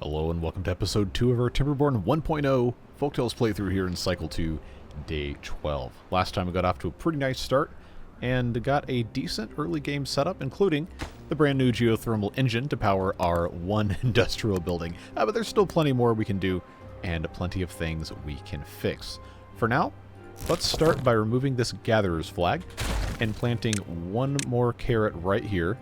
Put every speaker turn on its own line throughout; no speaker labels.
Hello and welcome to episode 2 of our Timberborn 1.0 Folktales playthrough here in Cycle 2, Day 12. Last time we got off to a pretty nice start and got a decent early game setup, including the brand new geothermal engine to power our one industrial building. But there's still plenty more we can do and plenty of things we can fix. For now, let's start by removing this gatherer's flag and planting one more carrot right here,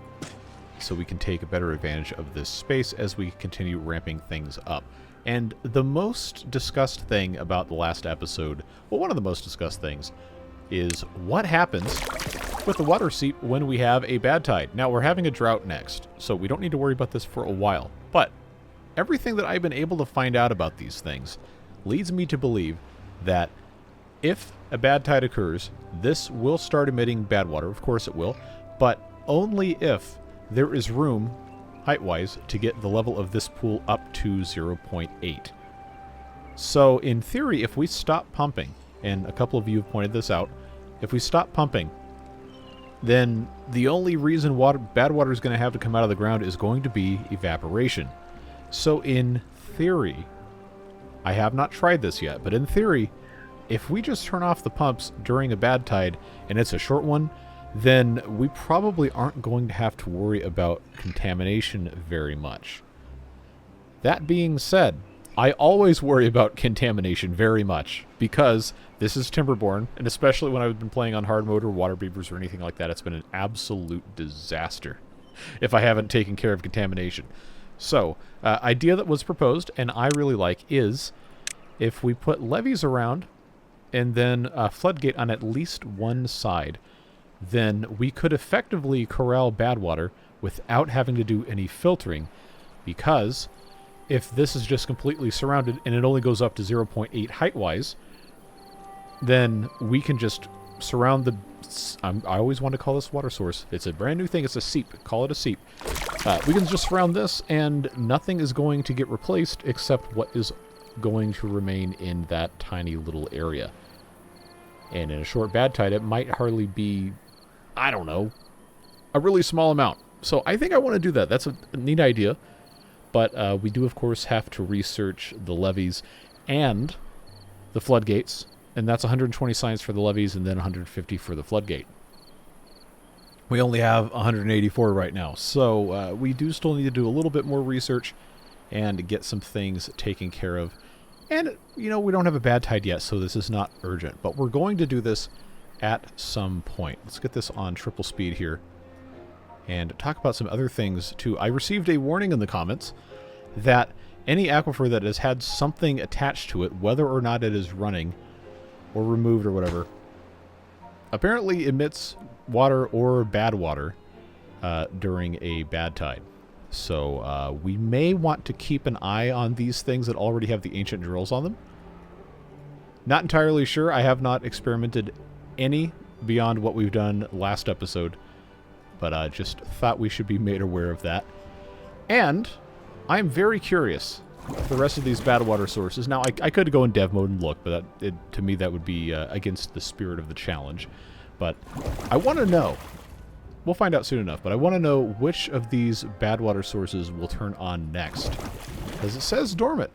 so we can take a better advantage of this space as we continue ramping things up. And the most discussed thing about the last episode, well, one of the most discussed things, is what happens with the water seep when we have a bad tide. Now, we're having a drought next, so we don't need to worry about this for a while. But everything that I've been able to find out about these things leads me to believe that if a bad tide occurs, this will start emitting bad water. Of course it will, but only if there is room, height-wise, to get the level of this pool up to 0.8. So, in theory, if we stop pumping, and a couple of you have pointed this out, if we stop pumping, then the only reason bad water is going to have to come out of the ground is going to be evaporation. So, in theory, I have not tried this yet, but in theory, if we just turn off the pumps during a bad tide, and it's a short one, then we probably aren't going to have to worry about contamination very much. That being said, I always worry about contamination very much, because this is Timberborn, and especially when I've been playing on hard mode or water beavers or anything like that, it's been an absolute disaster if I haven't taken care of contamination. So, idea that was proposed, and I really like, is if we put levees around and then a floodgate on at least one side, then we could effectively corral bad water without having to do any filtering, because if this is just completely surrounded and it only goes up to 0.8 height-wise, then we can just surround the... I always want to call this water source. It's a brand new thing. It's a seep. Call it a seep. We can just surround this and nothing is going to get replaced except what is going to remain in that tiny little area. And in a short bad tide, it might hardly be, I don't know, a really small amount. So I think I want to do that. That's a neat idea. But we do, of course, have to research the levees and the floodgates. And that's 120 science for the levees and then 150 for the floodgate. We only have 184 right now. So we do still need to do a little bit more research and get some things taken care of. And, you know, we don't have a bad tide yet, so this is not urgent. But we're going to do this at some point. Let's get this on triple speed here and talk about some other things too. I received a warning in the comments that any aquifer that has had something attached to it, whether or not it is running or removed or whatever, apparently emits water or bad water during a bad tide. So we may want to keep an eye on these things that already have the ancient drills on them. Not entirely sure. I have not experimented any beyond what we've done last episode, but just thought we should be made aware of that. And I'm very curious the rest of these bad water sources. Now, I could go in dev mode and look, but to me that would be against the spirit of the challenge. But I want to know. We'll find out soon enough, but I want to know which of these bad water sources will turn on next, because it says dormant.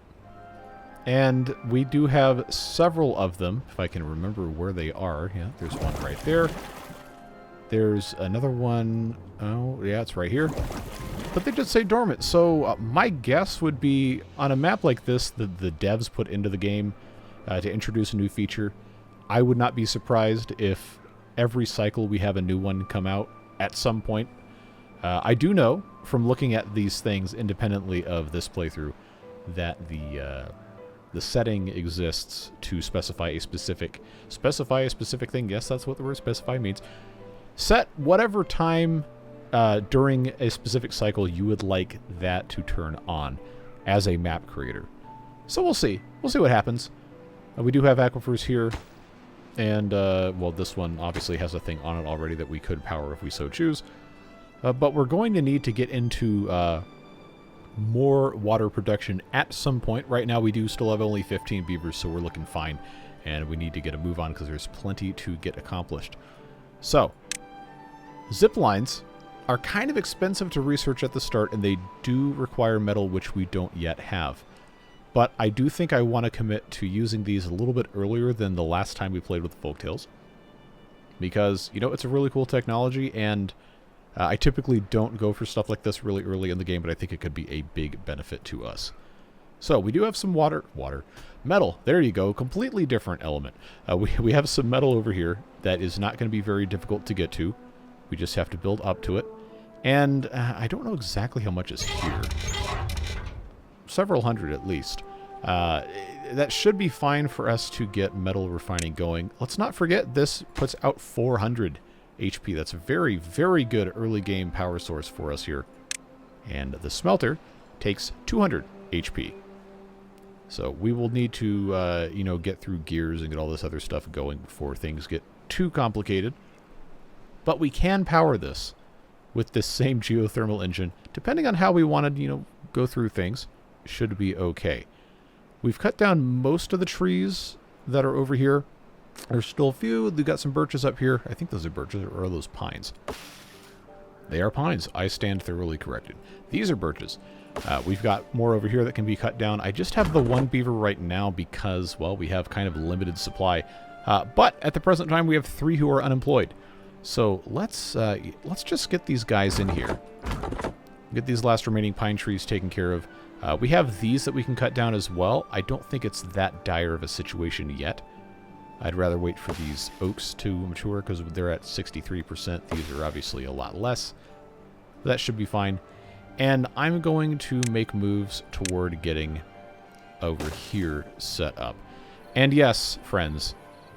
And we do have several of them, if I can remember where they are. Yeah, there's one right there. There's another one. Oh, yeah, it's right here. But they just say dormant. So my guess would be on a map like this that the devs put into the game to introduce a new feature, I would not be surprised if every cycle we have a new one come out at some point. I do know from looking at these things independently of this playthrough that the setting exists to specify a specific thing. Yes, that's what the word specify means. Set whatever time during a specific cycle you would like that to turn on as a map creator. So we'll see. We'll see what happens. We do have aquifers here. And, well, this one obviously has a thing on it already that we could power if we so choose. But we're going to need to get into more water production at some point. Right now we do still have only 15 beavers, so we're looking fine. And we need to get a move on because there's plenty to get accomplished. So, ziplines are kind of expensive to research at the start, and they do require metal, which we don't yet have. But I do think I want to commit to using these a little bit earlier than the last time we played with Folktales. Because, you know, it's a really cool technology, and I typically don't go for stuff like this really early in the game, but I think it could be a big benefit to us. So, we do have some metal. There you go. Completely different element. We have some metal over here that is not going to be very difficult to get to. We just have to build up to it. And I don't know exactly how much is here. Several hundred at least. That should be fine for us to get metal refining going. Let's not forget this puts out 400 HP. That's a very, very good early game power source for us here. And the smelter takes 200 HP. So we will need to, you know, get through gears and get all this other stuff going before things get too complicated. But we can power this with this same geothermal engine. Depending on how we want to, you know, go through things, should be okay. We've cut down most of the trees that are over here. There's still a few. We've got some birches up here. I think those are birches, or are those pines? They are pines. I stand thoroughly corrected. These are birches. We've got more over here that can be cut down. I just have the one beaver right now because, well, we have kind of limited supply. But at the present time, we have 3 who are unemployed. So let's just get these guys in here. Get these last remaining pine trees taken care of. We have these that we can cut down as well. I don't think it's that dire of a situation yet. I'd rather wait for these oaks to mature because they're at 63%. These are obviously a lot less. That should be fine. And I'm going to make moves toward getting over here set up. And yes, friends,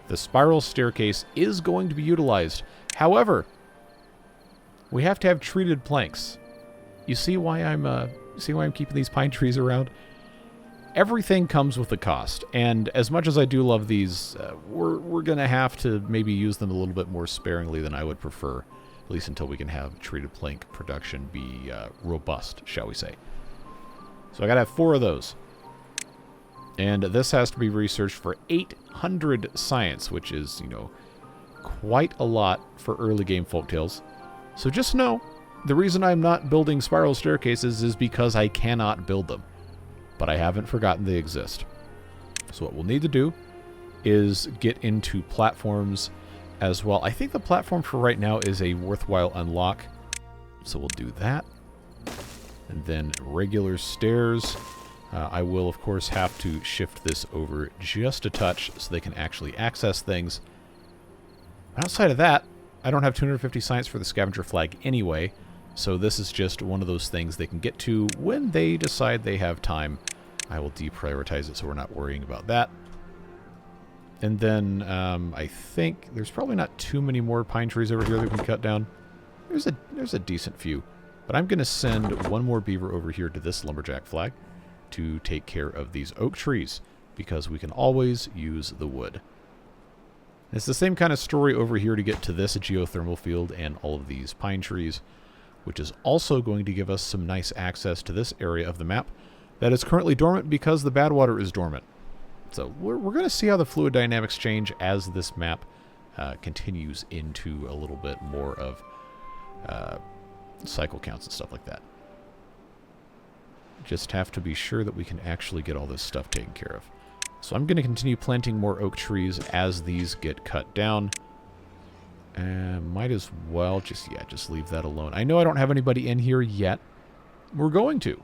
the spiral staircase is going to be utilized. However, we have to have treated planks. You see why I'm keeping these pine trees around? Everything comes with a cost, and as much as I do love these, we're going to have to maybe use them a little bit more sparingly than I would prefer, at least until we can have treated plank production be robust, shall we say. So I got to have 4 of those. And this has to be researched for 800 science, which is, you know, quite a lot for early game folktales. So just know, the reason I'm not building spiral staircases is because I cannot build them. But I haven't forgotten they exist. So what we'll need to do is get into platforms as well. I think the platform for right now is a worthwhile unlock. So we'll do that. And then regular stairs. I will, of course, have to shift this over just a touch so they can actually access things. Outside of that, I don't have 250 science for the scavenger flag anyway. So this is just one of those things they can get to when they decide they have time. I will deprioritize it so we're not worrying about that. And then I think there's probably not too many more pine trees over here that we can cut down. There's a decent few. But I'm going to send one more beaver over here to this lumberjack flag to take care of these oak trees, because we can always use the wood. It's the same kind of story over here to get to this geothermal field and all of these pine trees, which is also going to give us some nice access to this area of the map that is currently dormant because the bad water is dormant. So we're going to see how the fluid dynamics change as this map continues into a little bit more of cycle counts and stuff like that. Just have to be sure that we can actually get all this stuff taken care of. So I'm going to continue planting more oak trees as these get cut down. And might as well just leave that alone. I know I don't have anybody in here yet. We're going to.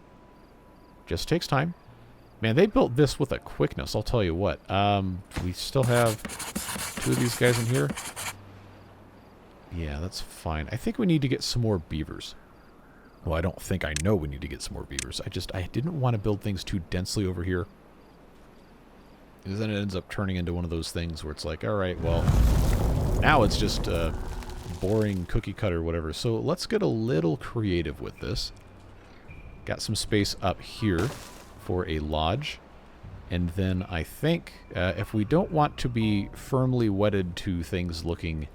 Just takes time. Man, they built this with a quickness, I'll tell you what. We still have 2 of these guys in here. Yeah, that's fine. I think we need to get some more beavers. Well, I don't think I know we need to get some more beavers. I didn't want to build things too densely over here. Because then it ends up turning into one of those things where it's like, alright, well, now it's just boring cookie cutter or whatever. So let's get a little creative with this. Got some space up here for a lodge. And then I think if we don't want to be firmly wedded to things looking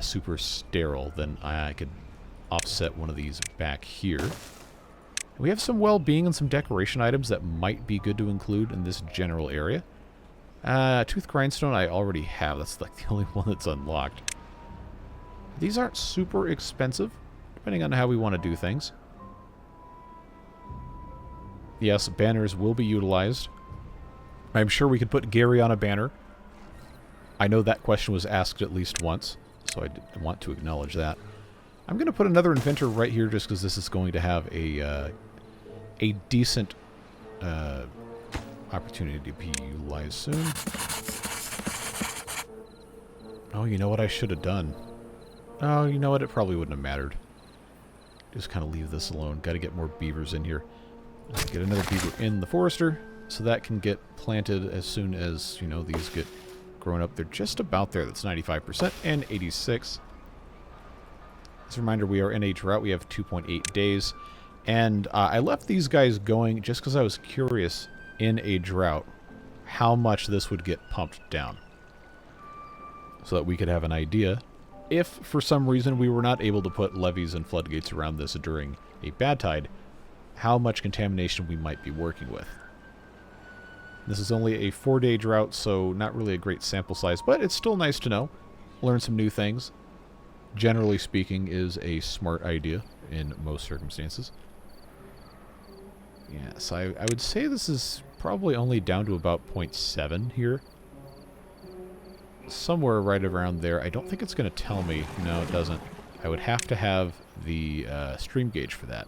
super sterile, then I could offset one of these back here. We have some well-being and some decoration items that might be good to include in this general area. Tooth grindstone I already have. That's like the only one that's unlocked. These aren't super expensive, depending on how we want to do things. Yes, banners will be utilized. I'm sure we could put Gary on a banner. I know that question was asked at least once, so I want to acknowledge that. I'm going to put another inventor right here just because this is going to have a decent opportunity to be utilized soon. Oh, you know what I should have done? Oh, you know what? It probably wouldn't have mattered. Just kind of leave this alone. Got to get more beavers in here. Get another beaver in the forester, so that can get planted as soon as, you know, these get grown up. They're just about there. That's 95% and 86. As a reminder, we are in a drought. We have 2.8 days. And I left these guys going just because I was curious in a drought how much this would get pumped down. So that we could have an idea if, for some reason, we were not able to put levees and floodgates around this during a bad tide, how much contamination we might be working with. This is only a 4-day drought, so not really a great sample size, but it's still nice to know. Learn some new things. Generally speaking, is a smart idea in most circumstances. Yes, I would say this is probably only down to about 0.7 here. Somewhere right around there. I don't think it's going to tell me. No, it doesn't. I would have to have the stream gauge for that.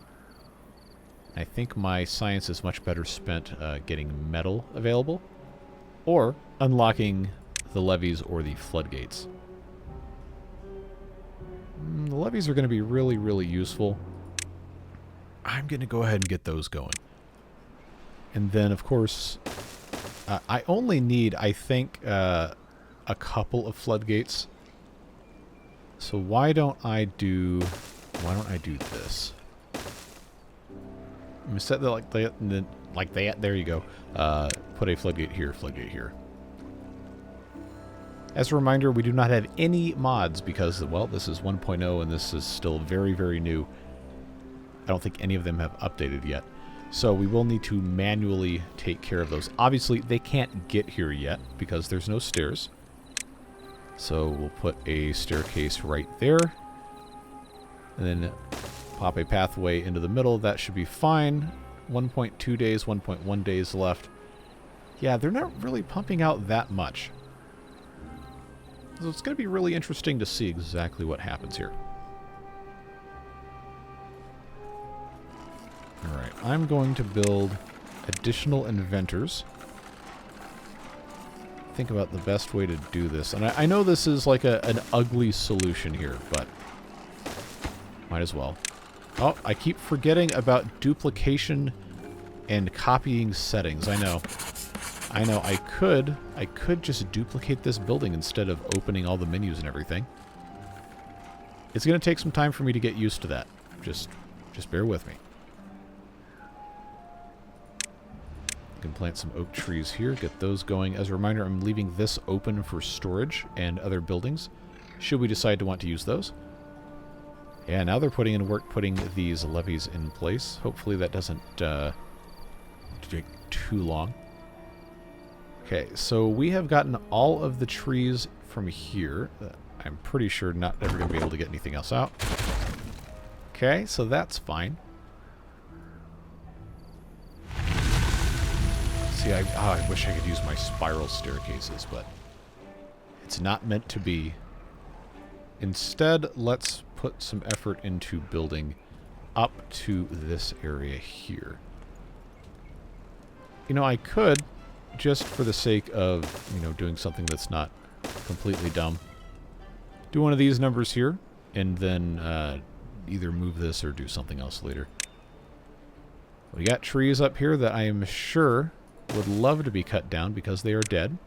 I think my science is much better spent getting metal available or unlocking the levees or the floodgates. The levees are going to be really, really useful. I'm going to go ahead and get those going. And then, of course, I only need, I think, a couple of floodgates. So why don't I do this? I'm gonna set that like that, and then like that. There you go. Put a floodgate here, floodgate here. As a reminder, we do not have any mods because, well, this is 1.0 and this is still very, very new. I don't think any of them have updated yet. So we will need to manually take care of those. Obviously, they can't get here yet because there's no stairs. So we'll put a staircase right there. And then pop a pathway into the middle. That should be fine. 1.2 days, 1.1 days left. Yeah, they're not really pumping out that much. So it's going to be really interesting to see exactly what happens here. Alright, I'm going to build additional inventors. Think about the best way to do this. And I know this is like an ugly solution here, but might as well. Oh, I keep forgetting about duplication and copying settings. I know. I could just duplicate this building instead of opening all the menus and everything. It's going to take some time for me to get used to that. Just bear with me. I can plant some oak trees here, get those going. As a reminder, I'm leaving this open for storage and other buildings, should we decide to want to use those. Yeah, now they're putting in work putting these levees in place. Hopefully that doesn't take too long. Okay, so we have gotten all of the trees from here. I'm pretty sure not ever going to be able to get anything else out. Okay, so that's fine. See, I wish I could use my spiral staircases, but it's not meant to be. Instead, let's put some effort into building up to this area here. You know, I could, just for the sake of, you know, doing something that's not completely dumb, do one of these numbers here, and then either move this or do something else later. We got trees up here that I am sure would love to be cut down because they are dead.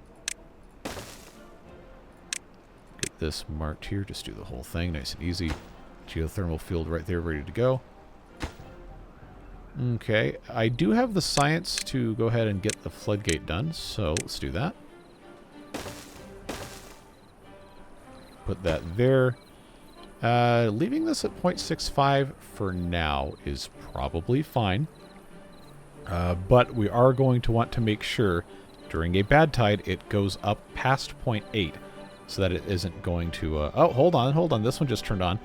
Get this marked here. Just do the whole thing nice and easy. Geothermal field right there ready to go. Okay, I do have the science to go ahead and get the floodgate done, so let's do that. Put that there. Leaving this at 0.65 for now is probably fine. But we are going to want to make sure during a bad tide it goes up past 0.8 so that it isn't going to... oh, hold on. This one just turned on.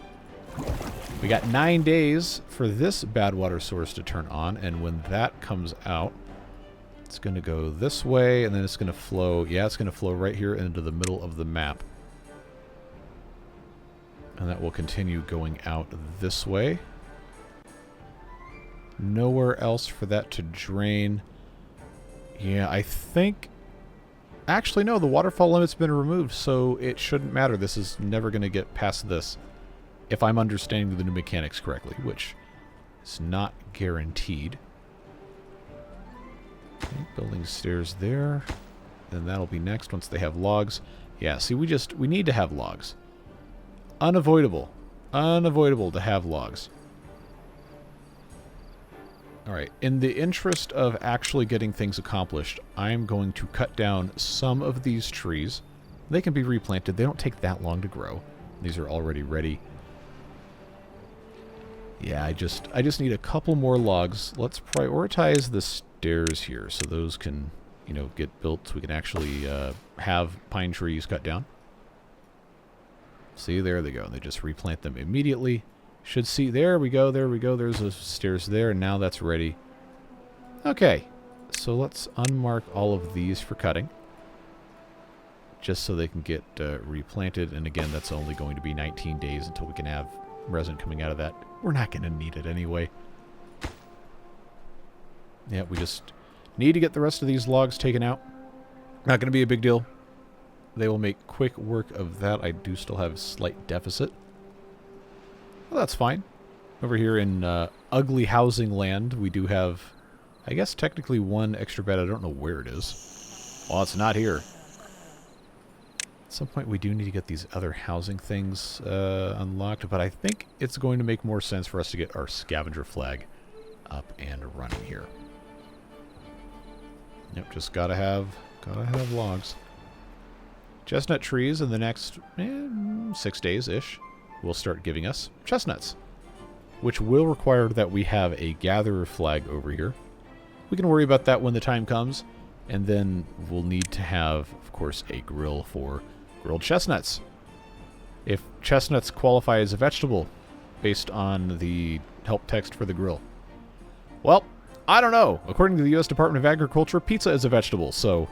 We got 9 days for this bad water source to turn on, and when that comes out, it's going to go this way, and then it's going to flow. Yeah, it's going to flow right here into the middle of the map. And that will continue going out this way. Nowhere else for that to drain. Yeah, I think... Actually, no, the waterfall limit's been removed, so it shouldn't matter. This is never going to get past this. If I'm understanding the new mechanics correctly, which is not guaranteed. Okay, building stairs there. Then that'll be next once they have logs. Yeah, see, we need to have logs. Unavoidable. Unavoidable to have logs. Alright, in the interest of actually getting things accomplished, I'm going to cut down some of these trees. They can be replanted. They don't take that long to grow. These are already ready. Yeah, I just need a couple more logs. Let's prioritize the stairs here so those can, you know, get built so we can actually have pine trees cut down. See, there they go. They just replant them immediately. Should see, there we go, there we go. There's those stairs there, and now that's ready. Okay, so let's unmark all of these for cutting. Just so they can get replanted, and again, that's only going to be 19 days until we can have resin coming out of that. We're not going to need it anyway. Yeah, we just need to get the rest of these logs taken out. Not going to be a big deal. They will make quick work of that. I do still have a slight deficit. Well, that's fine. Over here in ugly housing land, we do have, I guess, technically one extra bed. I don't know where it is. Well, it's not here. At some point, we do need to get these other housing things unlocked, but I think it's going to make more sense for us to get our scavenger flag up and running here. Yep, just gotta have logs. Chestnut trees in the next 6 days-ish will start giving us chestnuts, which will require that we have a gatherer flag over here. We can worry about that when the time comes, and then we'll need to have, of course, a grill for grilled chestnuts. If chestnuts qualify as a vegetable based on the help text for the grill. Well, I don't know. According to the U.S. Department of Agriculture, pizza is a vegetable, so,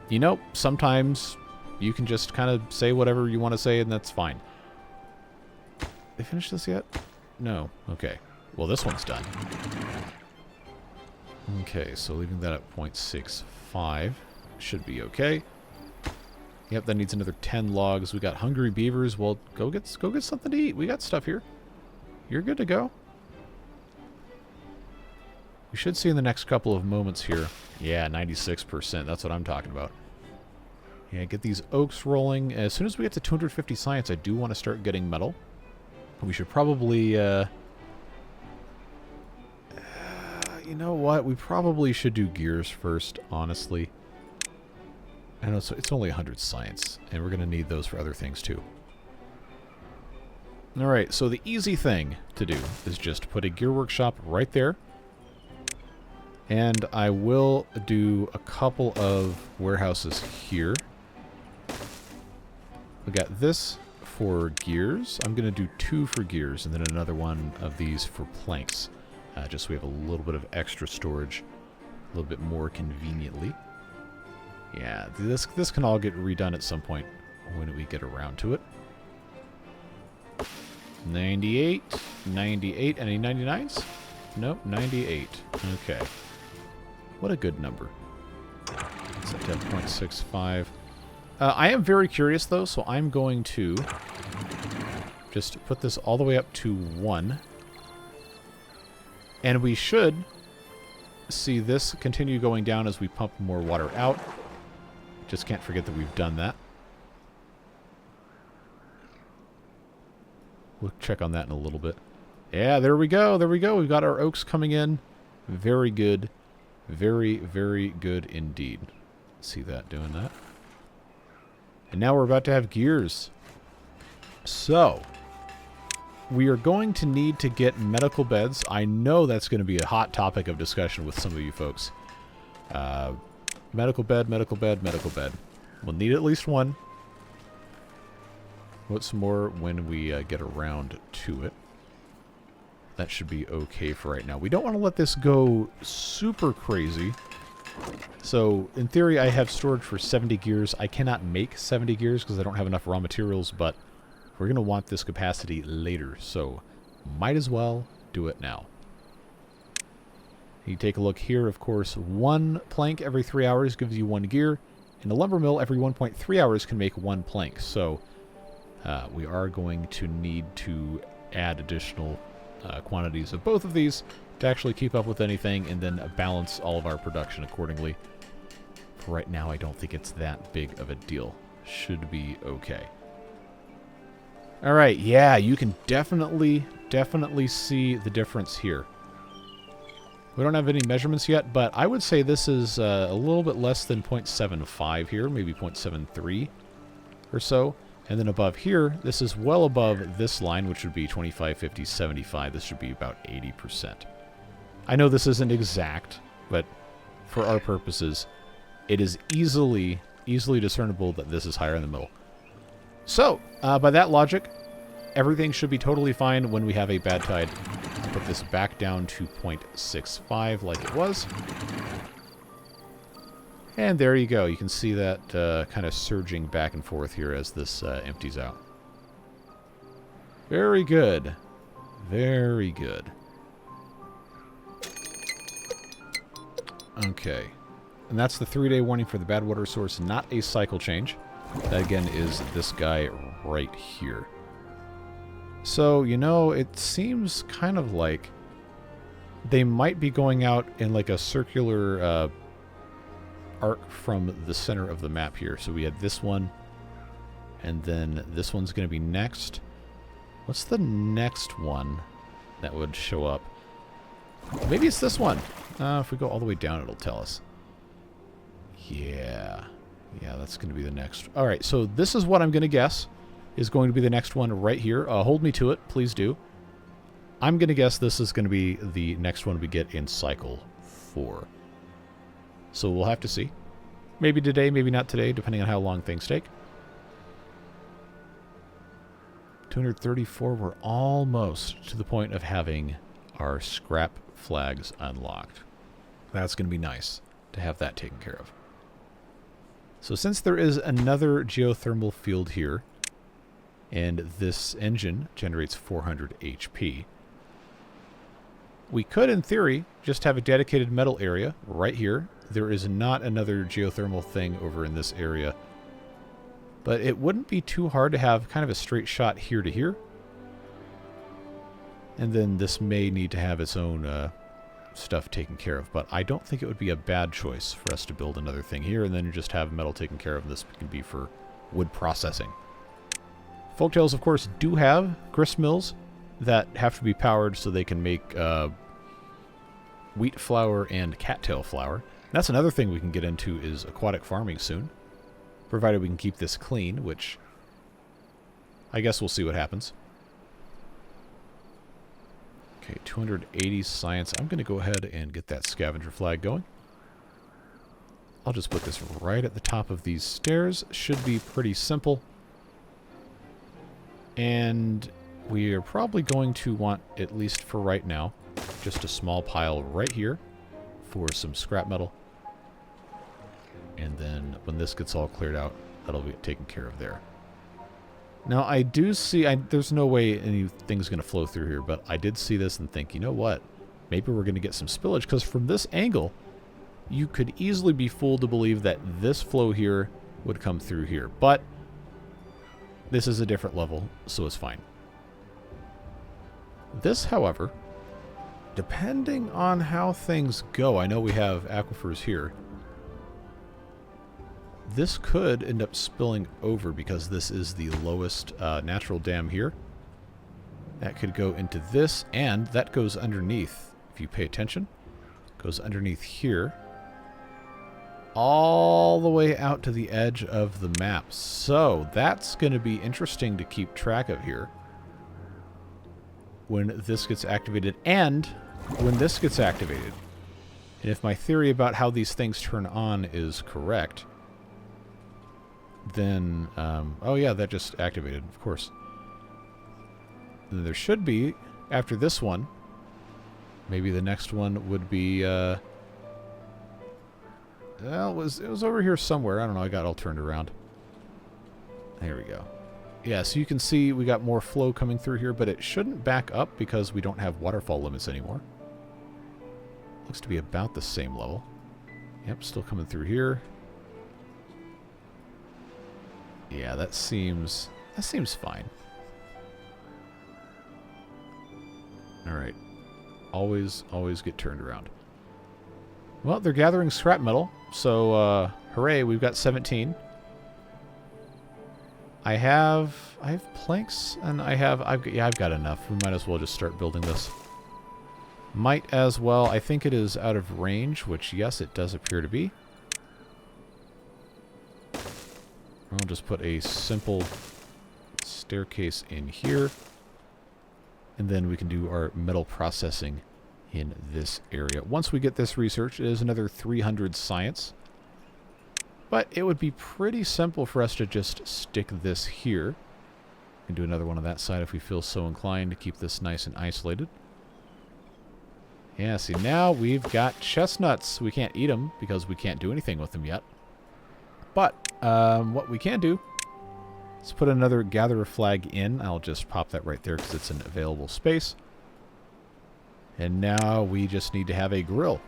you know, sometimes you can just kind of say whatever you want to say, and that's fine. They finished this yet? No. Okay. Well, this one's done. Okay, so leaving that at 0.65 should be okay. Yep, that needs another 10 logs. We got hungry beavers. Well, go get something to eat. We got stuff here. You're good to go. We should see in the next couple of moments here. Yeah, 96%. That's what I'm talking about. Yeah, get these oaks rolling. As soon as we get to 250 science, I do want to start getting metal. We should probably, you know what? We probably should do gears first, honestly. I know it's only 100 science, and we're going to need those for other things too. Alright, so the easy thing to do is just put a gear workshop right there. And I will do a couple of warehouses here. We got this for gears. I'm going to do 2 for gears, and then another one of these for planks. Just so we have a little bit of extra storage, a little bit more conveniently. Yeah, this can all get redone at some point when we get around to it. 98, 98, any 99s? Nope, 98. Okay. What a good number. It's at 10.65. I am very curious, though, so I'm going to just put this all the way up to 1. And we should see this continue going down as we pump more water out. Just can't forget that we've done that. We'll check on that in a little bit. Yeah, there we go. There we go. We've got our oaks coming in. Very good. Very, very good indeed. See that doing that. And now we're about to have gears. So, we are going to need to get medical beds. I know that's going to be a hot topic of discussion with some of you folks. Medical bed, medical bed, medical bed. We'll need at least one. Put some more when we get around to it. that should be okay for right now. We don't want to let this go super crazy. So, in theory, I have storage for 70 gears. I cannot make 70 gears because I don't have enough raw materials, but we're going to want this capacity later, so might as well do it now. You take a look here, of course, 1 plank every 3 hours gives you 1 gear, and a lumber mill every 1.3 hours can make 1 plank, so we are going to need to add additional quantities of both of these to actually keep up with anything and then balance all of our production accordingly. For right now, I don't think it's that big of a deal. Should be okay. Alright, yeah, you can definitely see the difference here. We don't have any measurements yet, but I would say this is a little bit less than 0.75 here, maybe 0.73 or so. And then above here, this is well above this line, which would be 25, 50, 75. This should be about 80%. I know this isn't exact, but for our purposes, it is easily discernible that this is higher in the middle. So, by that logic, everything should be totally fine when we have a bad tide. Put this back down to 0.65 like it was. And there you go. You can see that kind of surging back and forth here as this empties out. Very good. Very good. Okay. And that's the 3-day warning for the bad water source, not a cycle change. That, again, is this guy right here. So, you know, it seems kind of like they might be going out in like a circular arc from the center of the map here. So we had this one, and then this one's going to be next. What's the next one that would show up? Maybe it's this one. If we go all the way down, it'll tell us. Yeah, that's going to be the next. All right, so this is what I'm going to guess is going to be the next one right here. Hold me to it, please do. I'm going to guess this is going to be the next one we get in Cycle 4. So we'll have to see. Maybe today, maybe not today, depending on how long things take. 234, we're almost to the point of having our scrap flags unlocked. That's going to be nice to have that taken care of. So since there is another geothermal field here, and this engine generates 400 HP, we could, in theory, just have a dedicated metal area right here. There is not another geothermal thing over in this area, but it wouldn't be too hard to have kind of a straight shot here to here. And then this may need to have its own stuff taken care of, but I don't think it would be a bad choice for us to build another thing here and then just have metal taken care of. This can be for wood processing. Folktales, of course, do have grist mills that have to be powered so they can make wheat flour and cattail flour. That's another thing we can get into is aquatic farming soon, provided we can keep this clean, which I guess we'll see what happens. Okay, 280 science. I'm going to go ahead and get that scavenger flag going. I'll just put this right at the top of these stairs. Should be pretty simple. And we are probably going to want, at least for right now, just a small pile right here for some scrap metal. And then when this gets all cleared out, that'll be taken care of there. Now, I do see, there's no way anything's going to flow through here, but I did see this and think, you know what? Maybe we're going to get some spillage, because from this angle, you could easily be fooled to believe that this flow here would come through here. But this is a different level, so it's fine. This, however, depending on how things go, I know we have aquifers here. This could end up spilling over because this is the lowest natural dam here. That could go into this, and that goes underneath, if you pay attention. Goes underneath here. All the way out to the edge of the map. So that's going to be interesting to keep track of here when this gets activated and when this gets activated. And if my theory about how these things turn on is correct, then, oh yeah, that just activated, of course. Then there should be, after this one, Maybe the next one would be, well, it was over here somewhere. I don't know. I got it all turned around. There we go. Yeah, so you can see we got more flow coming through here, but it shouldn't back up because we don't have waterfall limits anymore. Looks to be about the same level. Yep, still coming through here. Yeah, that seems fine. Alright. Always get turned around. Well, they're gathering scrap metal, so hooray, we've got 17. I have planks, and I've got enough. We might as well just start building this. Might as well. I think it is out of range, which yes, it does appear to be. I'll just put a simple staircase in here, and then we can do our metal processing in this area. Once we get this research, it is another 300 science. But it would be pretty simple for us to just stick this here. We can do another one on that side if we feel so inclined to keep this nice and isolated. Yeah, see, now we've got chestnuts. We can't eat them because we can't do anything with them yet. But what we can do is put another gatherer flag in. I'll just pop that right there because it's an available space. And now we just need to have a grill.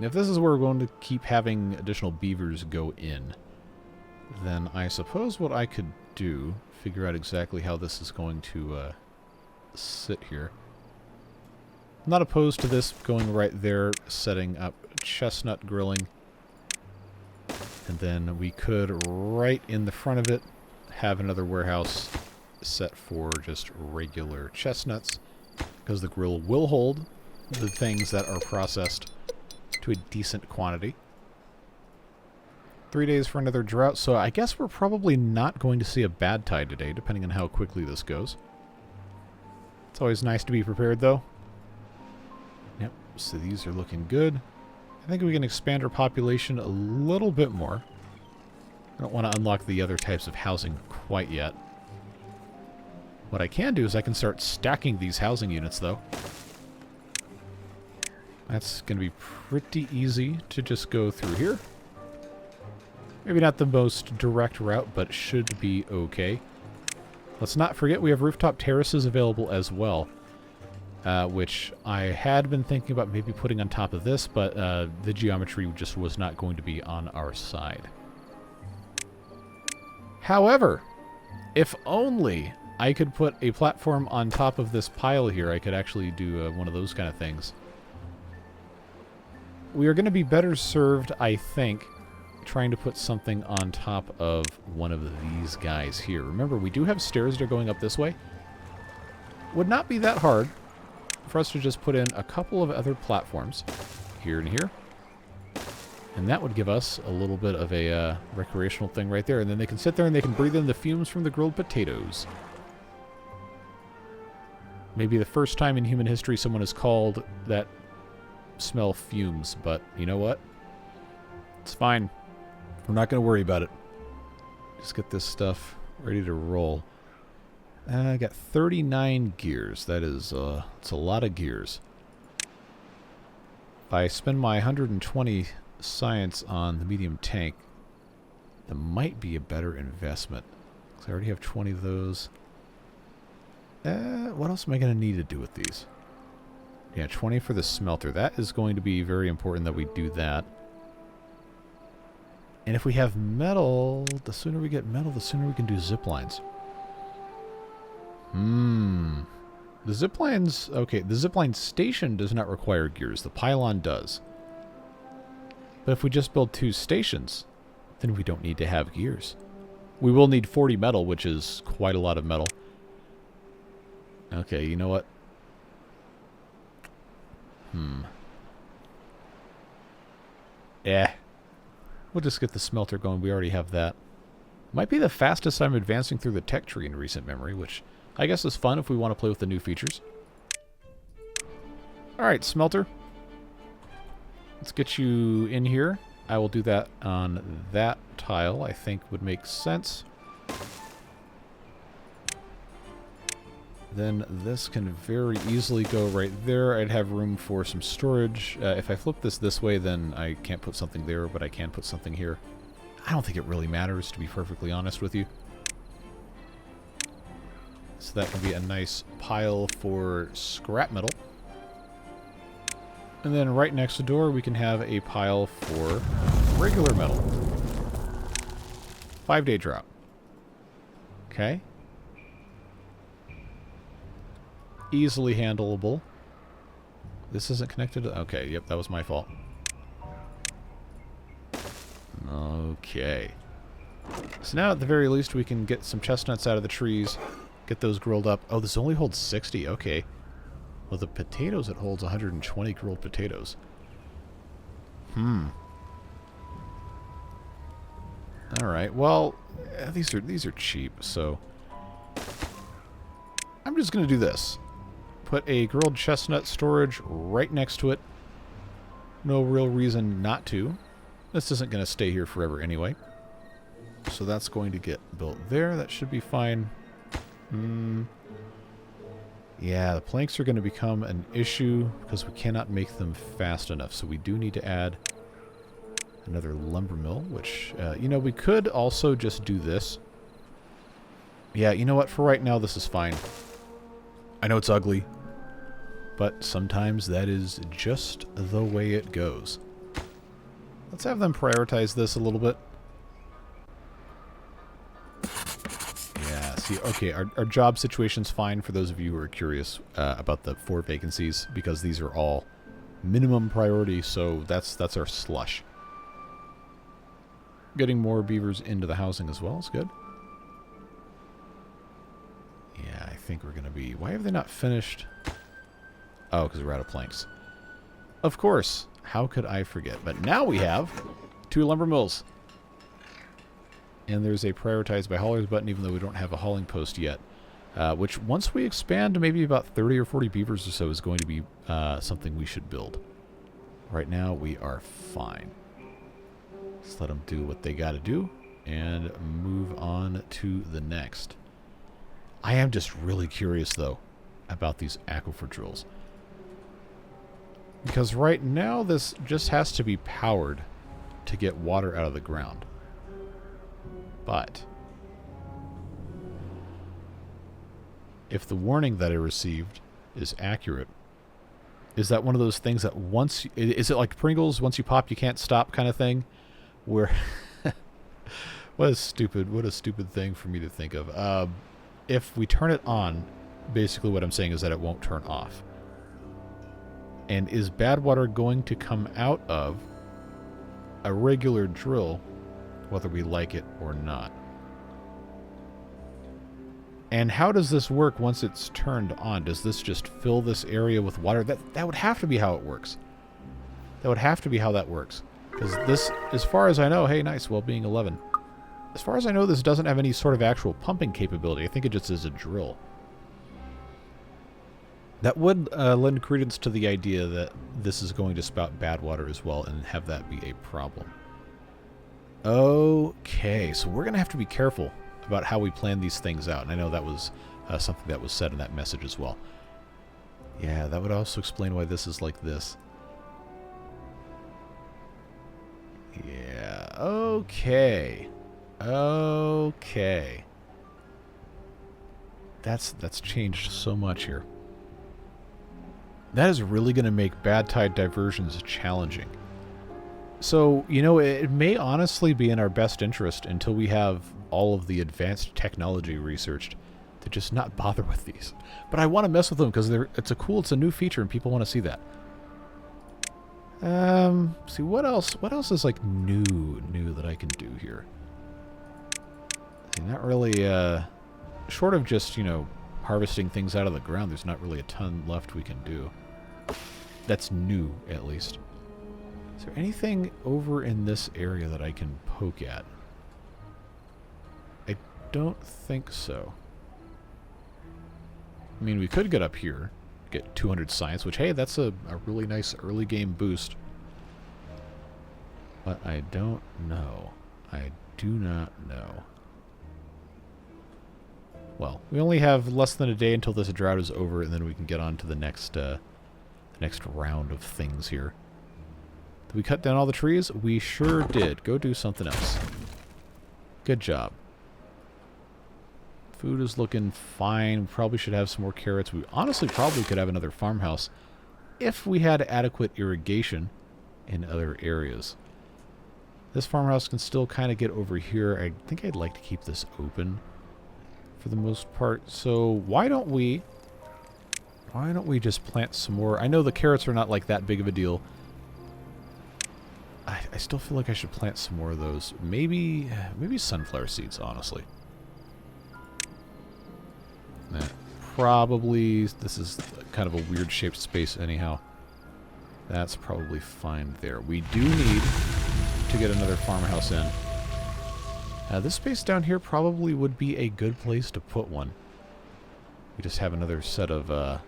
If this is where we're going to keep having additional beavers go in, then I suppose what I could do, figure out exactly how this is going to sit here. I'm not opposed to this going right there, setting up chestnut grilling. And then we could, right in the front of it, have another warehouse set for just regular chestnuts, because the grill will hold the things that are processed to a decent quantity. 3 days for another drought, so I guess we're probably not going to see a bad tide today, depending on how quickly this goes. It's always nice to be prepared, though. Yep, so these are looking good. I think we can expand our population a little bit more. I don't want to unlock the other types of housing quite yet. What I can do is I can start stacking these housing units, though. That's going to be pretty easy to just go through here. Maybe not the most direct route, but should be okay. Let's not forget we have rooftop terraces available as well, which I had been thinking about maybe putting on top of this, but the geometry just was not going to be on our side. However, if only I could put a platform on top of this pile here, I could actually do one of those kind of things. We are going to be better served, I think, trying to put something on top of one of these guys here. Remember, we do have stairs that are going up this way. Would not be that hard for us to just put in a couple of other platforms here and here. And that would give us a little bit of a recreational thing right there. And then they can sit there and they can breathe in the fumes from the grilled potatoes. Maybe the first time in human history someone has called that smell fumes, but you know what? It's fine. We're not going to worry about it. Just get this stuff ready to roll. I got 39 gears. That is, it's a lot of gears. If I spend my 120 science on the medium tank, that might be a better investment. Because I already have 20 of those. What else am I going to need to do with these? Yeah, 20 for the smelter. That is going to be very important that we do that. And if we have metal, the sooner we get metal, the sooner we can do ziplines. The ziplines... Okay, the zipline station does not require gears. The pylon does. But if we just build 2 stations, then we don't need to have gears. We will need 40 metal, which is quite a lot of metal. Okay, you know what? We'll just get the smelter going. We already have that. Might be the fastest I'm advancing through the tech tree in recent memory, which I guess is fun if we want to play with the new features. Alright, smelter. Let's get you in here. I will do that on that tile, I think would make sense. Then this can very easily go right there. I'd have room for some storage. If I flip this way, then I can't put something there, but I can put something here. I don't think it really matters, to be perfectly honest with you. So that can be a nice pile for scrap metal. And then right next door, we can have a pile for regular metal. 5-day drop. Okay. Easily handleable. This isn't connected to... Okay, yep, that was my fault. Okay. So now, at the very least, we can get some chestnuts out of the trees, get those grilled up. Oh, this only holds 60. Okay. Well, the potatoes, it holds 120 grilled potatoes. Alright, well, these are cheap, so... I'm just going to do this. Put a grilled chestnut storage right next to it. No real reason not to. This isn't going to stay here forever anyway. So that's going to get built there. That should be fine. Yeah, the planks are going to become an issue because we cannot make them fast enough. So we do need to add another lumber mill, which, you know, we could also just do this. Yeah, you know what? For right now, this is fine. I know it's ugly, but sometimes that is just the way it goes. Let's have them prioritize this a little bit. Yeah, see, okay, our job situation's fine for those of you who are curious about the 4 vacancies, because these are all minimum priority, so that's our slush. Getting more beavers into the housing as well is good. Yeah, I think we're going to be... Why have they not finished? Oh, because we're out of planks. Of course. How could I forget? But now we have 2 lumber mills. And there's a prioritize by haulers button, even though we don't have a hauling post yet. Which, once we expand to maybe about 30 or 40 beavers or so, is going to be something we should build. Right now, we are fine. Just let them do what they got to do and move on to the next. I am just really curious, though, about these aquifer drills. Because right now, this just has to be powered to get water out of the ground. But if the warning that I received is accurate, is that one of those things that once... Is it like Pringles, once you pop, you can't stop kind of thing? Where... what a stupid thing for me to think of. If we turn it on, basically what I'm saying is that it won't turn off. And is bad water going to come out of a regular drill, whether we like it or not? And how does this work once it's turned on? Does this just fill this area with water? That would have to be how it works. That would have to be how that works. Because this, as far as I know, hey, nice, well-being 11. As far as I know, this doesn't have any sort of actual pumping capability. I think it just is a drill. That would lend credence to the idea that this is going to spout bad water as well and have that be a problem. Okay, so we're going to have to be careful about how we plan these things out. And I know that was something that was said in that message as well. Yeah, that would also explain why this is like this. Yeah, okay. Okay. That's changed so much here. That is really going to make bad tide diversions challenging. So, you know, it may honestly be in our best interest until we have all of the advanced technology researched to just not bother with these. But I want to mess with them because it's a new feature and people want to see that. See, what else is like new that I can do here? Not really, short of just, you know, harvesting things out of the ground, there's not really a ton left we can do. That's new, at least. Is there anything over in this area that I can poke at? I don't think so. I mean, we could get up here, get 200 science, which, hey, that's a really nice early game boost. But I don't know. I do not know. Well, we only have less than a day until this drought is over, and then we can get on to the next round of things here. Did we cut down all the trees? We sure did. Go do something else. Good job. Food is looking fine. We probably should have some more carrots. We honestly probably could have another farmhouse if we had adequate irrigation in other areas. This farmhouse can still kind of get over here. I think I'd like to keep this open for the most part. So why don't we just plant some more? I know the carrots are not like that big of a deal. I still feel like I should plant some more of those. Maybe sunflower seeds, honestly. Probably, this is kind of a weird shaped space anyhow. That's probably fine there. We do need to get another farmhouse in. This space down here probably would be a good place to put one. We just have another set of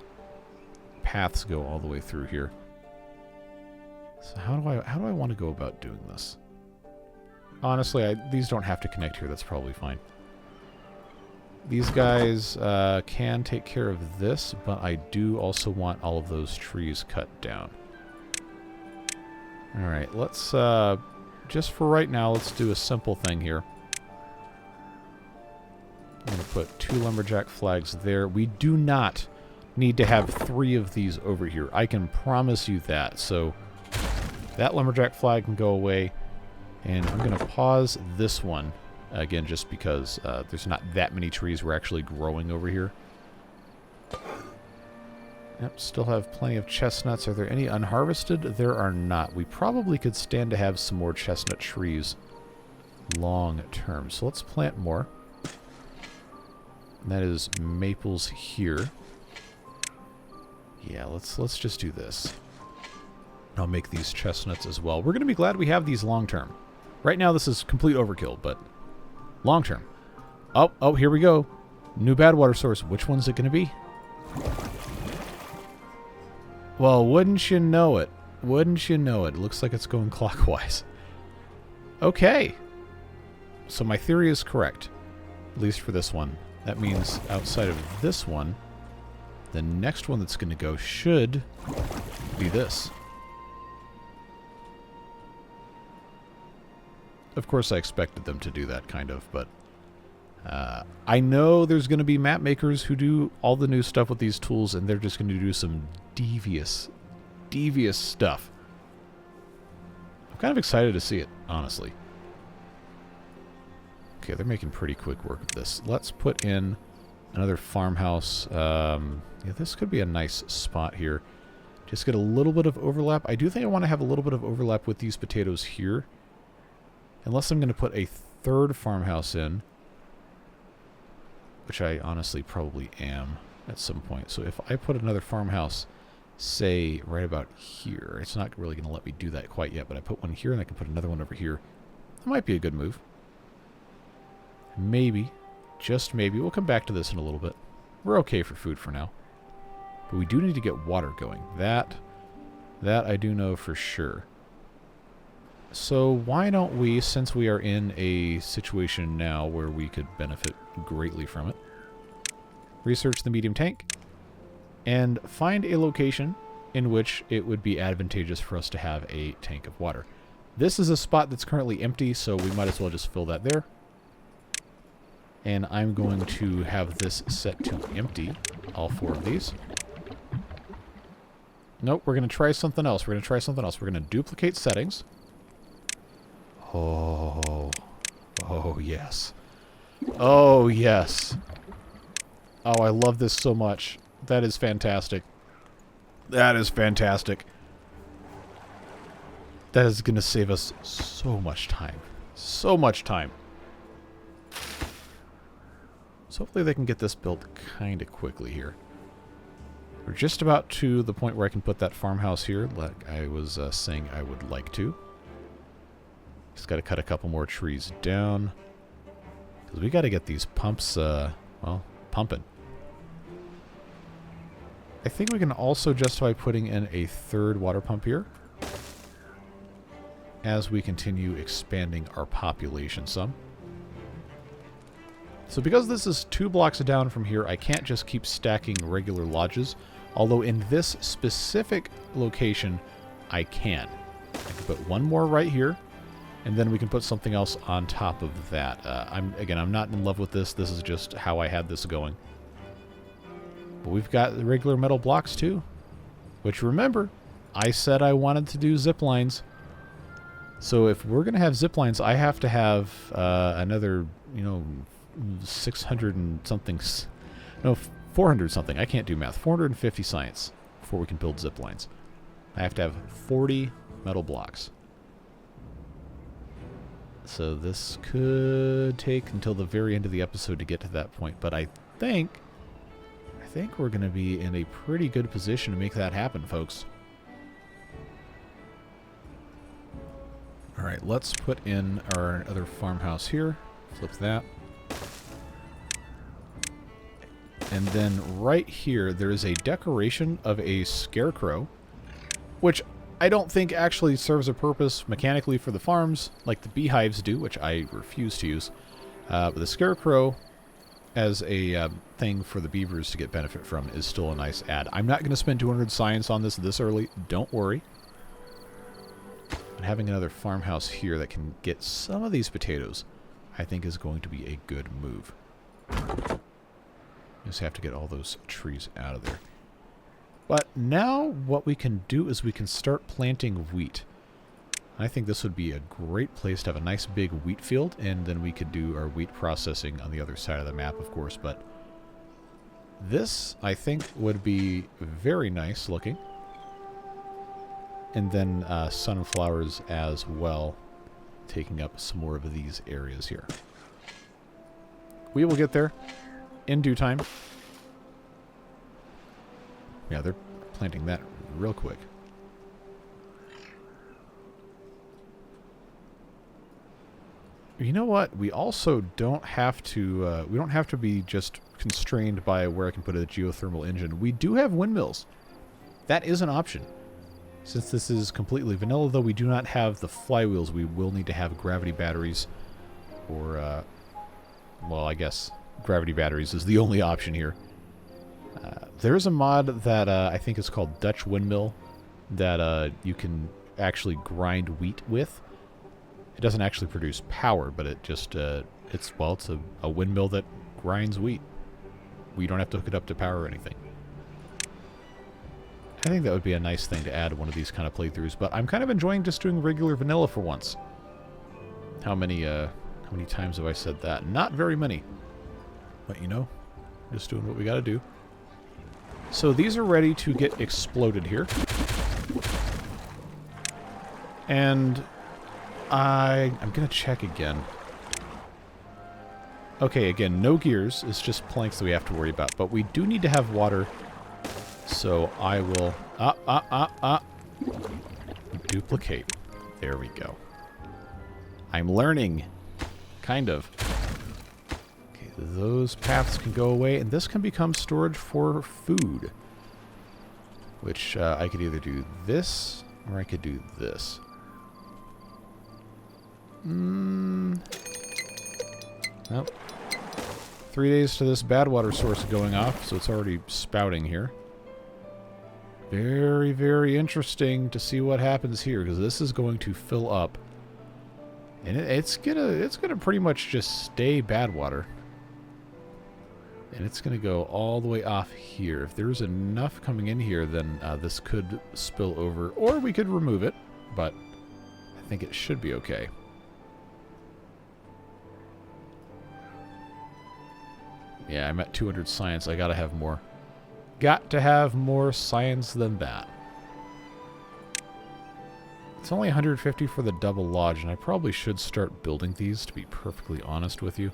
paths go all the way through here. So how do I want to go about doing this? Honestly, these don't have to connect here. That's probably fine. These guys can take care of this, but I do also want all of those trees cut down. Alright, let's, just for right now, let's do a simple thing here. I'm going to put 2 lumberjack flags there. We do not need to have 3 of these over here. I can promise you that. So that lumberjack flag can go away. And I'm going to pause this one. Again, just because there's not that many trees we're actually growing over here. Yep, still have plenty of chestnuts. Are there any unharvested? There are not. We probably could stand to have some more chestnut trees long term. So let's plant more. And that is maples here. Yeah, let's just do this. I'll make these chestnuts as well. We're going to be glad we have these long term. Right now this is complete overkill, but long term. Oh, here we go. New bad water source. Which one's it going to be? Well, wouldn't you know it? Wouldn't you know it? It looks like it's going clockwise. Okay. So my theory is correct. At least for this one. That means outside of this one, the next one that's going to go should be this. Of course, I expected them to do that, kind of, but I know there's going to be map makers who do all the new stuff with these tools, and they're just going to do some devious stuff. I'm kind of excited to see it, honestly. Okay, they're making pretty quick work of this. Let's put in another farmhouse. Yeah, this could be a nice spot here. Just get a little bit of overlap. I do think I want to have a little bit of overlap with these potatoes here. Unless I'm going to put a third farmhouse in. Which I honestly probably am at some point. So if I put another farmhouse, say, right about here. It's not really going to let me do that quite yet, but I put one here and I can put another one over here. That might be a good move. Maybe. Just maybe. We'll come back to this in a little bit. We're okay for food for now. But we do need to get water going. That I do know for sure. So why don't we, since we are in a situation now where we could benefit greatly from it, research the medium tank and find a location in which it would be advantageous for us to have a tank of water. This is a spot that's currently empty, so we might as well just fill that there. And I'm going to have this set to empty, all 4 of these. Nope, we're going to try something else. We're going to duplicate settings. Oh yes. Oh, yes. Oh, I love this so much. That is fantastic. That is fantastic. That is going to save us so much time. So much time. So hopefully they can get this built kind of quickly here. We're just about to the point where I can put that farmhouse here, like I was saying I would like to. Just got to cut a couple more trees down. Because we got to get these pumps, well, pumping. I think we can also justify putting in a third water pump here. As we continue expanding our population some. So because this is 2 blocks down from here, I can't just keep stacking regular lodges. Although in this specific location, I can. I can put one more right here, and then we can put something else on top of that. I'm not in love with this. This is just how I had this going. But we've got the regular metal blocks too. Which, remember, I said I wanted to do zip lines. So if we're going to have zip lines, I have to have another, 600 and something... No, 400 something. I can't do math. 450 science before we can build zip lines. I have to have 40 metal blocks. So this could take until the very end of the episode to get to that point, but I think we're going to be in a pretty good position to make that happen, folks. All right, let's put in our other farmhouse here. Flip that. And then right here, there is a decoration of a scarecrow, which I don't think actually serves a purpose mechanically for the farms, like the beehives do, which I refuse to use. But the scarecrow, as a thing for the beavers to get benefit from, is still a nice add. I'm not going to spend 200 science on this early. Don't worry. But having another farmhouse here that can get some of these potatoes, I think is going to be a good move. Just have to get all those trees out of there. But now what we can do is we can start planting wheat. I think this would be a great place to have a nice big wheat field, and then we could do our wheat processing on the other side of the map, of course. But this, I think, would be very nice looking. And then sunflowers as well, taking up some more of these areas here. We will get there in due time. Yeah, they're planting that real quick. You know what? We also don't have to. We don't have to be just constrained by where I can put a geothermal engine. We do have windmills. That is an option. Since this is completely vanilla, though, we do not have the flywheels. We will need to have gravity batteries, or well, I guess gravity batteries is the only option here. There's a mod that I think is called Dutch Windmill that you can actually grind wheat with. It doesn't actually produce power, but it just it's a windmill that grinds wheat. We don't have to hook it up to power or anything. I think that would be a nice thing to add one of these kind of playthroughs, but I'm kind of enjoying just doing regular vanilla for once. How many times have I said that? Not very many. But just doing what we gotta do. So these are ready to get exploded here. And I'm gonna check again. Okay, again, no gears. It's just planks that we have to worry about. But we do need to have water. So I will... duplicate. There we go. I'm learning. Kind of. Okay, those paths can go away, and this can become storage for food. Which I could either do this, or I could do this. Nope. 3 days to this bad water source going off, so it's already spouting here. Very, very interesting to see what happens here, because this is going to fill up. And it's gonna pretty much just stay bad water. And it's gonna go all the way off here. If there's enough coming in here, then this could spill over, or we could remove it, but I think it should be okay. Yeah, I'm at 200 science. I gotta have more. Got to have more science than that. It's only 150 for the double lodge, and I probably should start building these, to be perfectly honest with you.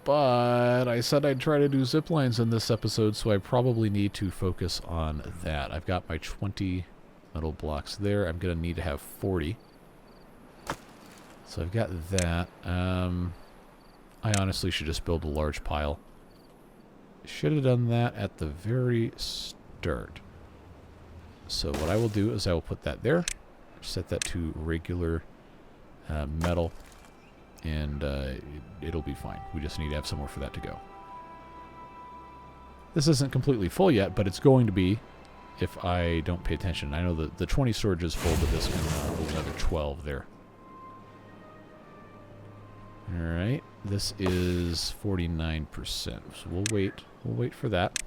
But I said I'd try to do zip lines in this episode, so I probably need to focus on that. I've got my 20 metal blocks there. I'm going to need to have 40. So I've got that. I honestly should just build a large pile. Should have done that at the very start. So what I will do is I will put that there. Set that to regular metal. and it'll be fine. We just need to have somewhere for that to go. This isn't completely full yet, but it's going to be if I don't pay attention. I know that the 20 storage is full, but this can hold another 12 there. Alright, this is 49%, so we'll wait for that.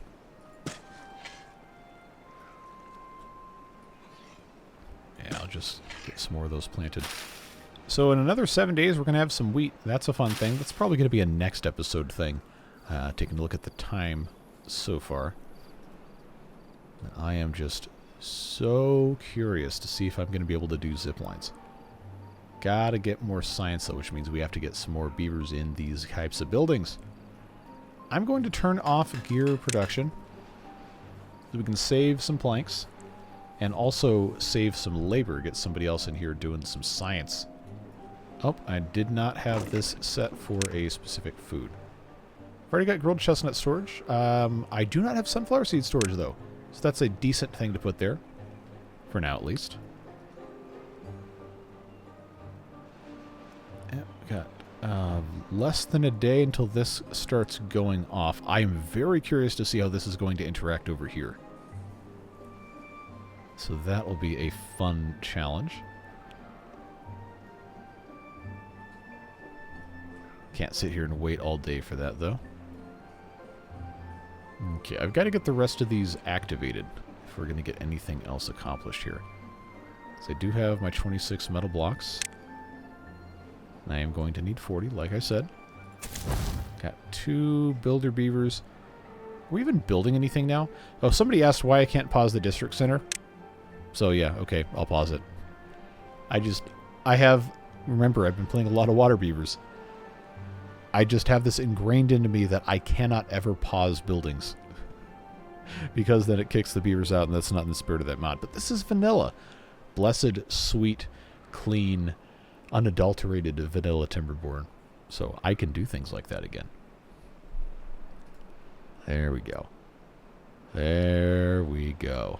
Yeah, I'll just get some more of those planted. So in another 7 days, we're going to have some wheat. That's a fun thing. That's probably going to be a next episode thing. Taking a look at the time so far. I am just so curious to see if I'm going to be able to do ziplines. Gotta get more science, though, which means we have to get some more beavers in these types of buildings. I'm going to turn off gear production so we can save some planks and also save some labor. Get somebody else in here doing some science. Oh, I did not have this set for a specific food. I've already got grilled chestnut storage. I do not have sunflower seed storage, though. So that's a decent thing to put there. For now, at least. Yeah, we got less than a day until this starts going off. I am very curious to see how this is going to interact over here. So that will be a fun challenge. Can't sit here and wait all day for that, though. Okay, I've got to get the rest of these activated if we're going to get anything else accomplished here. So I do have my 26 metal blocks. And I am going to need 40, like I said. Got 2 builder beavers. Are we even building anything now? Oh, somebody asked why I can't pause the district center. So yeah, okay, I'll pause it. Remember, I've been playing a lot of water beavers. I just have this ingrained into me that I cannot ever pause buildings. Because then it kicks the beavers out, and that's not in the spirit of that mod. But this is vanilla. Blessed, sweet, clean, unadulterated vanilla Timberborn. So I can do things like that again. There we go. There we go.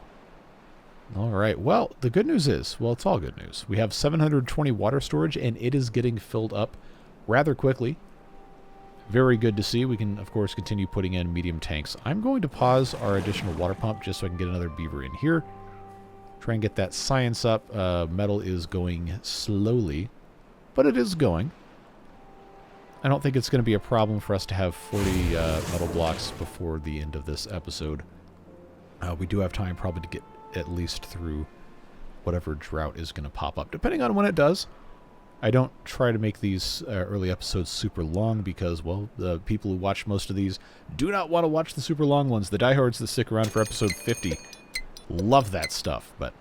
Alright, well, the good news is, well, it's all good news. We have 720 water storage, and it is getting filled up rather quickly. Very good to see. We can, of course, continue putting in medium tanks. I'm going to pause our additional water pump just so I can get another beaver in here. Try and get that science up. Metal is going slowly, but it is going. I don't think it's going to be a problem for us to have 40 metal blocks before the end of this episode. We do have time probably to get at least through whatever drought is going to pop up, depending on when it does. I don't try to make these early episodes super long because, well, the people who watch most of these do not want to watch the super long ones. The diehards that stick around for episode 50 love that stuff, but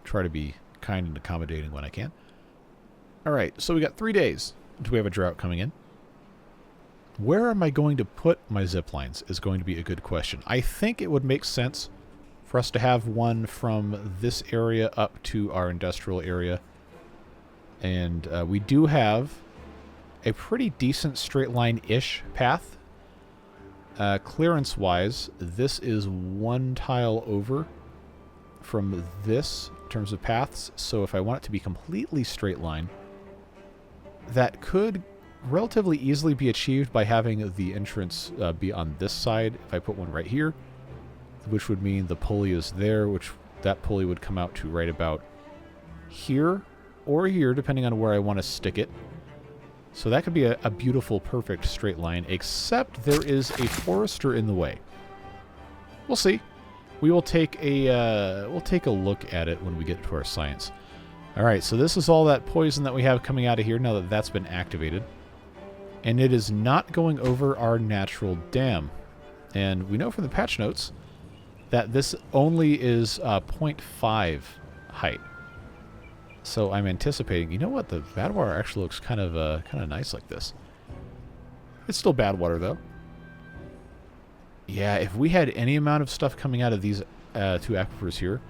try to be kind and accommodating when I can. Alright, so we got 3 days until we have a drought coming in. Where am I going to put my ziplines is going to be a good question. I think it would make sense for us to have one from this area up to our industrial area. And we do have a pretty decent straight line-ish path. Clearance-wise, this is 1 tile over from this in terms of paths. So if I want it to be completely straight line, that could relatively easily be achieved by having the entrance be on this side. If I put one right here, which would mean the pulley is there, which that pulley would come out to right about here or here, depending on where I want to stick it. So that could be a beautiful, perfect straight line, except there is a forester in the way. We'll see. We will take a look at it when we get to our science. All right, so this is all that poison that we have coming out of here now that that's been activated. And it is not going over our natural dam. And we know from the patch notes that this only is 0.5 height. So I'm anticipating, you know what, the bad water actually looks kind of nice like this. It's still bad water though. Yeah, if we had any amount of stuff coming out of these 2 aquifers here,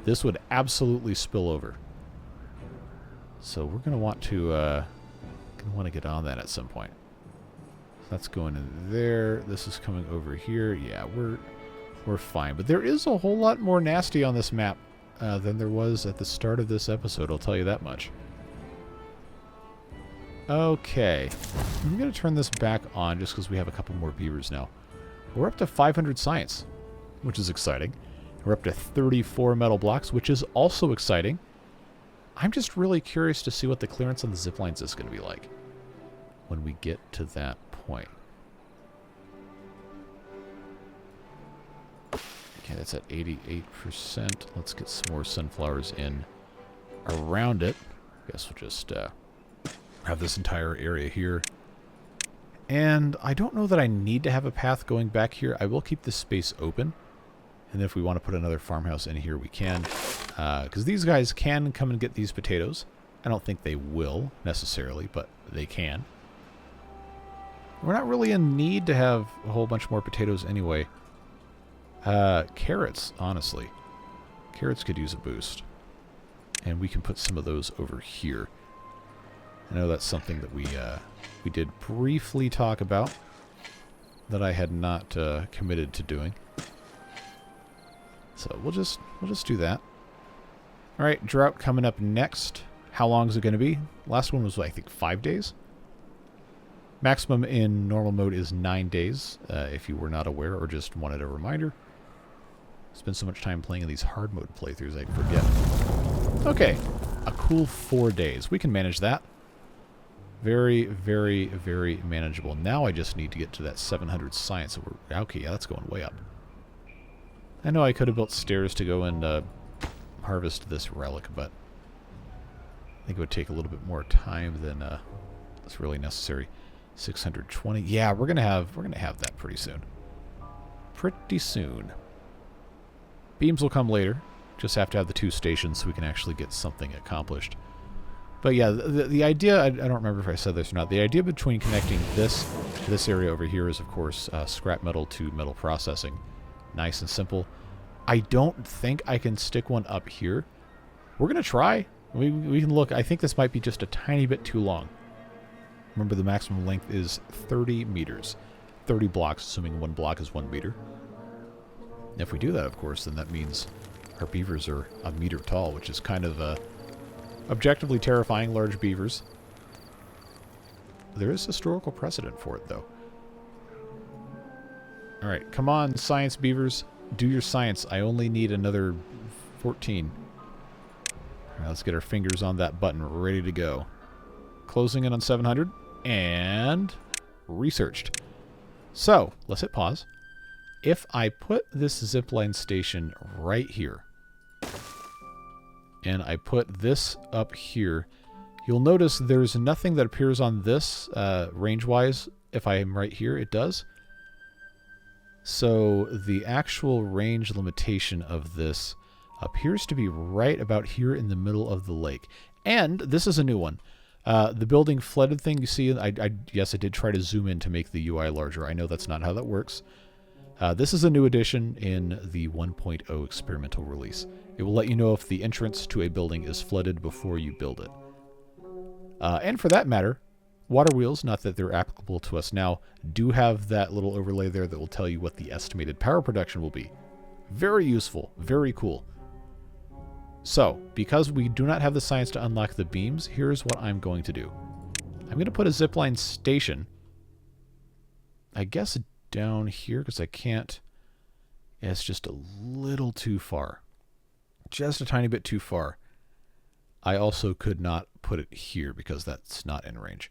this would absolutely spill over. So we're gonna want to get on that at some point. So that's going in there. This is coming over here. Yeah, we're fine. But there is a whole lot more nasty on this map than there was at the start of this episode, I'll tell you that much. Okay. I'm going to turn this back on just because we have a couple more beavers now. We're up to 500 science, which is exciting. We're up to 34 metal blocks, which is also exciting. I'm just really curious to see what the clearance on the ziplines is going to be like when we get to that point. Okay, that's at 88%. Let's get some more sunflowers in around it. I guess we'll just have this entire area here. And I don't know that I need to have a path going back here. I will keep this space open. And if we want to put another farmhouse in here, we can. Because these guys can come and get these potatoes. I don't think they will, necessarily, but they can. We're not really in need to have a whole bunch more potatoes anyway. Carrots, honestly. Carrots could use a boost. And we can put some of those over here. I know that's something that we did briefly talk about that I had not committed to doing. So we'll just do that. All right, drought coming up next. How long is it going to be? Last one was, I think, 5 days. Maximum in normal mode is 9 days, if you were not aware or just wanted a reminder. Spend so much time playing in these hard mode playthroughs, I forget. Okay, a cool 4 days. We can manage that. Very, very, very manageable. Now I just need to get to that 700 science. So okay, yeah, that's going way up. I know I could have built stairs to go and harvest this relic, but I think it would take a little bit more time than that's really necessary. 620. Yeah, we're gonna have that pretty soon. Pretty soon. Beams will come later. Just have to have the 2 stations so we can actually get something accomplished. But yeah, the idea, I don't remember if I said this or not, the idea between connecting this area over here is, of course, scrap metal to metal processing. Nice and simple. I don't think I can stick one up here. We're going to try. We can look. I think this might be just a tiny bit too long. Remember, the maximum length is 30 meters. 30 blocks, assuming 1 block is 1 meter. If we do that, of course, then that means our beavers are a meter tall, which is kind of objectively terrifying, large beavers. There is historical precedent for it, though. Alright, come on, science beavers. Do your science. I only need another 14. Alright, let's get our fingers on that button, ready to go. Closing in on 700, and researched. So, let's hit pause. If I put this zipline station right here, and I put this up here, you'll notice there's nothing that appears on this range-wise. If I am right here, it does. So the actual range limitation of this appears to be right about here in the middle of the lake. And this is a new one. The building flooded thing you see, yes, I did try to zoom in to make the UI larger. I know that's not how that works. This is a new addition in the 1.0 experimental release. It will let you know if the entrance to a building is flooded before you build it. And for that matter, water wheels, not that they're applicable to us now, do have that little overlay there that will tell you what the estimated power production will be. Very useful. Very cool. So, because we do not have the science to unlock the beams, here's what I'm going to do. I'm going to put a zipline station, I guess down here, because I can't... Yeah, it's just a little too far. Just a tiny bit too far. I also could not put it here because that's not in range.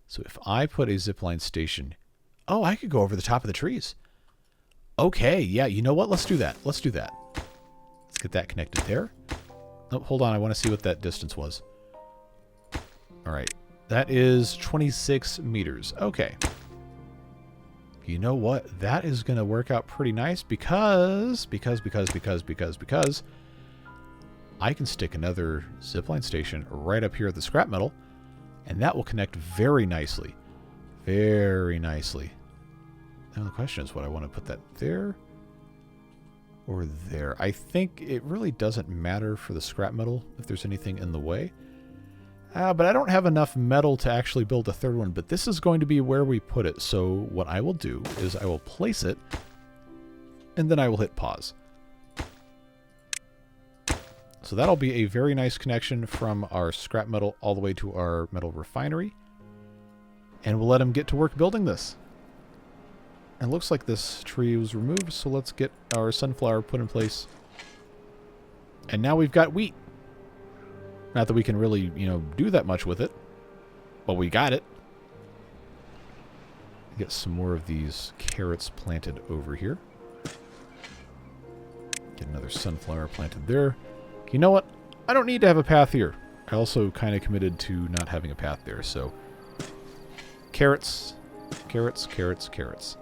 So if I put a zipline station... Oh, I could go over the top of the trees. Okay, yeah, you know what? Let's do that. Let's do that. Let's get that connected there. Oh, hold on. I want to see what that distance was. All right. That is 26 meters. Okay. You know what? That is going to work out pretty nice because I can stick another zipline station right up here at the scrap metal, and that will connect very nicely. Very nicely. Now the question is, what I want to put that there or there. I think it really doesn't matter for the scrap metal if there's anything in the way. But I don't have enough metal to actually build a third one, but this is going to be where we put it. So what I will do is I will place it, and then I will hit pause. So that'll be a very nice connection from our scrap metal all the way to our metal refinery. And we'll let him get to work building this. And it looks like this tree was removed, so let's get our sunflower put in place. And now we've got wheat. Not that we can really, do that much with it. But we got it. Get some more of these carrots planted over here. Get another sunflower planted there. You know what? I don't need to have a path here. I also kind of committed to not having a path there, so... Carrots. Carrots, carrots, carrots.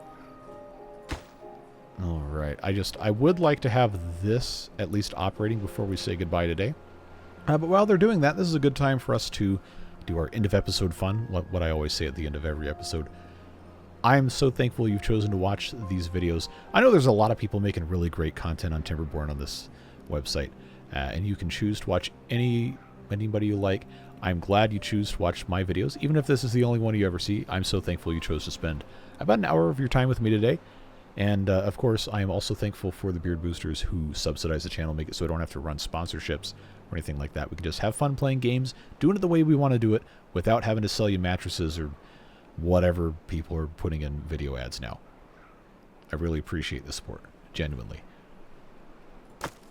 Alright, I would like to have this at least operating before we say goodbye today. But while they're doing that, this is a good time for us to do our end of episode fun, what I always say at the end of every episode. I'm so thankful you've chosen to watch these videos. I know there's a lot of people making really great content on Timberborn on this website, and you can choose to watch anybody you like. I'm glad you choose to watch my videos. Even if this is the only one you ever see, I'm so thankful you chose to spend about an hour of your time with me today. And, of course, I am also thankful for the beard boosters who subsidize the channel, make it so I don't have to run sponsorships or anything like that. We can just have fun playing games, doing it the way we want to do it, without having to sell you mattresses or whatever people are putting in video ads now. I really appreciate the support, genuinely.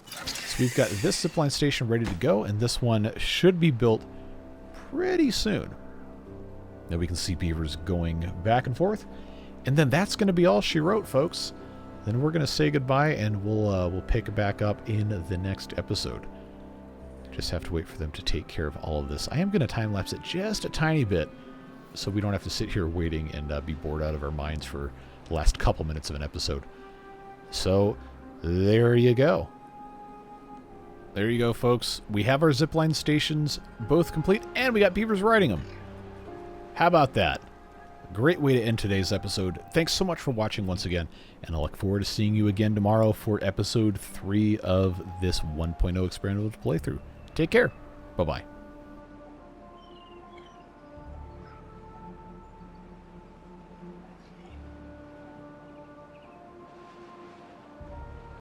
So we've got this zipline station ready to go, and this one should be built pretty soon. Now we can see beavers going back and forth. And then that's going to be all she wrote, folks. Then we're going to say goodbye, and we'll pick back up in the next episode. Just have to wait for them to take care of all of this. I am going to time-lapse it just a tiny bit, so we don't have to sit here waiting and be bored out of our minds for the last couple minutes of an episode. So, there you go. There you go, folks. We have our zipline stations both complete, and we got beavers riding them. How about that? Great way to end today's episode. Thanks so much for watching once again, and I look forward to seeing you again tomorrow for episode 3 of this 1.0 experimental playthrough. Take care. Bye-bye.